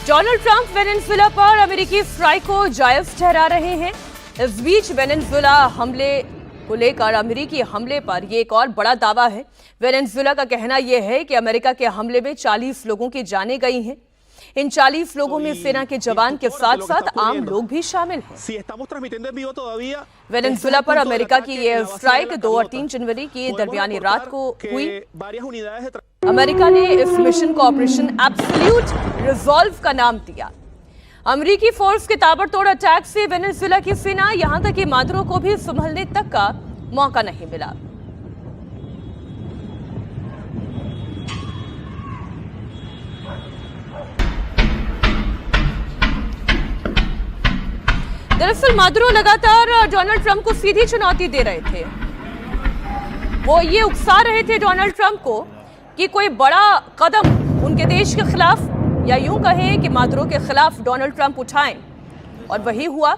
Donald Trump Venezuela पर अमेरिकी strike को जायज ठहरा रहे हैं। इस बीच वेनेजुएला हमले को लेकर अमेरिकी हमले पर यह एक और बड़ा दावा है। वेनेजुएला का कहना यह है कि अमेरिका के हमले में 40 लोगों की जानें गई हैं। इन 40 लोगों में सेना के जवान के साथ साथ आम लोग भी शामिल हैं। वेनेजुएला पर अमेरिका की यह स्ट्राइक 2 और 3 जनवरी की दरमियानी रात को हुई। अमेरिका ने इस मिशन को ऑपरेशन एब्सोल्यूट रिजॉल्व का नाम दिया। अमेरिकी फोर्स के ताबड़तोड़ अटैक से वेनेजुएला की सेना यहां तक कि मादुरो को भी संभलने तक का मौका नहीं मिला। दरअसल मादुरो लगातार डोनाल्ड ट्रंप को सीधी चुनौती दे रहे थे। वो ये उकसा रहे थे डोनाल्ड ट्रंप को कि कोई बड़ा कदम उनके देश के खिलाफ या यूं कहें कि मादुरो के खिलाफ डोनाल्ड ट्रंप उठाएं, और वही हुआ।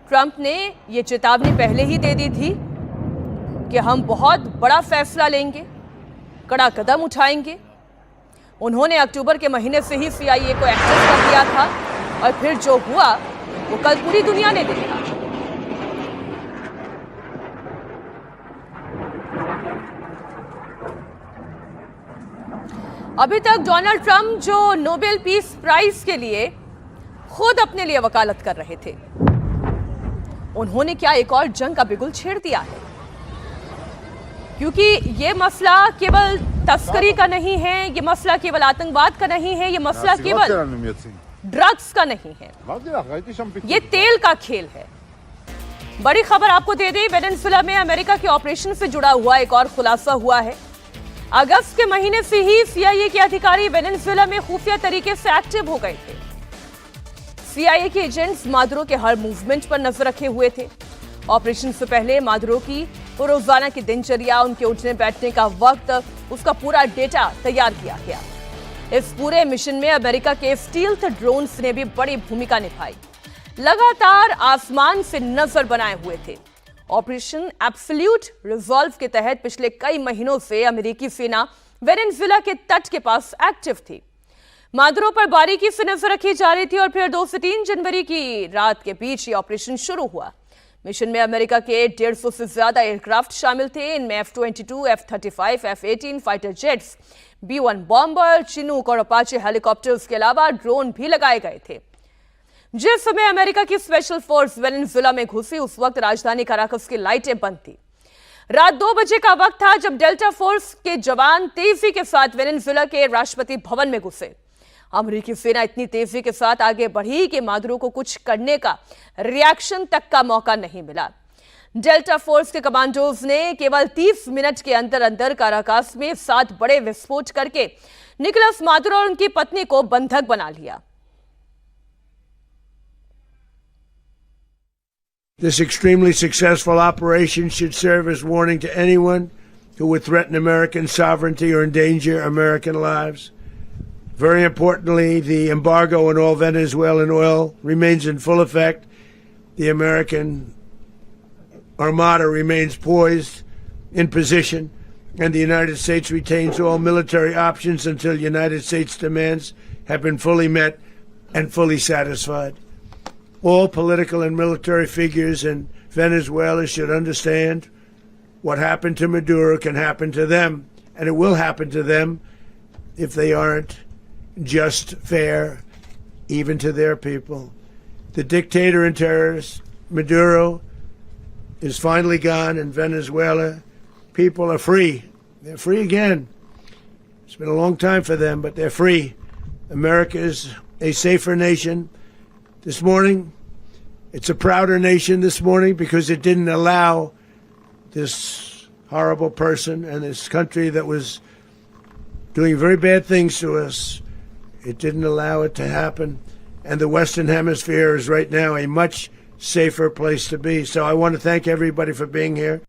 ट्रंप ने ये चेतावनी पहले ही दे दी थी कि हम बहुत बड़ा फैसला लेंगे, कड़ा कदम उठाएंगे। उन्होंने अक्टूबर के महीने से ही CIA को एक्टिव कर दिया था, और फिर जो हुआ वो कल पूरी दुनिया ने देखा। अभी तक डोनाल्ड ट्रंप जो नोबेल पीस प्राइज के लिए खुद अपने लिए वकालत कर रहे थे, उन्होंने क्या एक और जंग का बिगुल छेड़ दिया है। क्योंकि ये मसला केवल तस्करी का नहीं है, ये मसला केवल आतंकवाद का नहीं है, ये मसला केवल ड्रग्स का नहीं है, ये तेल का खेल है। बड़ी खबर आपको दे दें, वेनेजुएला में अमेरिका के ऑपरेशन से जुड़ा हुआ एक और खुलासा हुआ है। अगस्त के महीने से ही CIA के अधिकारी वेनेजुएला में खुफिया तरीके से एक्टिव हो गए थे। CIA के एजेंट्स मादुरो के हर मूवमेंट पर नजर रखे हुए थे। ऑपरेशन से पहले मादुरो की रोजाना की दिनचर्या, उनके उठने बैठने का वक्त, उसका पूरा डेटा तैयार किया गया। इस पूरे मिशन में अमेरिका के स्टील्थ ड्रोन्स ने भी बड़ी भूमिका निभाई, लगातार आसमान से नजर बनाए हुए थे। ऑपरेशन एब्सोल्यूट रिजॉल्व के तहत पिछले कई महीनों से अमेरिकी सेना वेनेजुएला के तट के पास एक्टिव थी। मादुरो पर बारीकी से नजर रखी जा रही थी, और फिर 2 से 3 जनवरी की रात के बीच ये ऑपरेशन शुरू हुआ। मिशन में अमेरिका के 150 से ज्यादा एयरक्राफ्ट शामिल थे। इनमें F-22, F-35, F-18 fighter jets, B-1 bomber, Chinook और अपाचे हेलीकॉप्टर्स के अलावा ड्रोन भी लगाए गए थे। जिस समय अमेरिका की स्पेशल फोर्स वेनेजुएला में घुसी, उस वक्त राजधानी काराकस की लाइटें बंद थी। रात 2 बजे का वक्त था जब डेल्टा फोर्स के जवान तेजी के साथ वेनेजुएला के राष्ट्रपति भवन में घुसे। अमेरिकी सेना इतनी तेजी के साथ आगे बढ़ी कि मादुरो को कुछ करने का, रिएक्शन तक का मौका नहीं मिला। डेल्टा फोर्स के कमांडोज ने केवल 30 मिनट के अंदर अंदर काराकास में 7 बड़े विस्फोट करके निकोलस मादुरो और उनकी पत्नी को बंधक बना लिया। This extremely successful operation should serve as warning to anyone who would threaten American sovereignty or endanger American lives. Very importantly, the embargo on all Venezuelan oil remains in full effect. The American Armada remains poised in position, and the United States retains all military options until United States demands have been fully met and fully satisfied. All political and military figures in Venezuela should understand what happened to Maduro can happen to them, and it will happen to them if they aren't just fair, even to their people. The dictator and terrorist Maduro is finally gone, and Venezuela people are free. They're free again. It's been a long time for them, but they're free. America is a safer nation. This morning, it's a prouder nation this morning because it didn't allow this horrible person and this country that was doing very bad things to us. It didn't allow it to happen. And the Western Hemisphere is right now a much safer place to be. So I want to thank everybody for being here.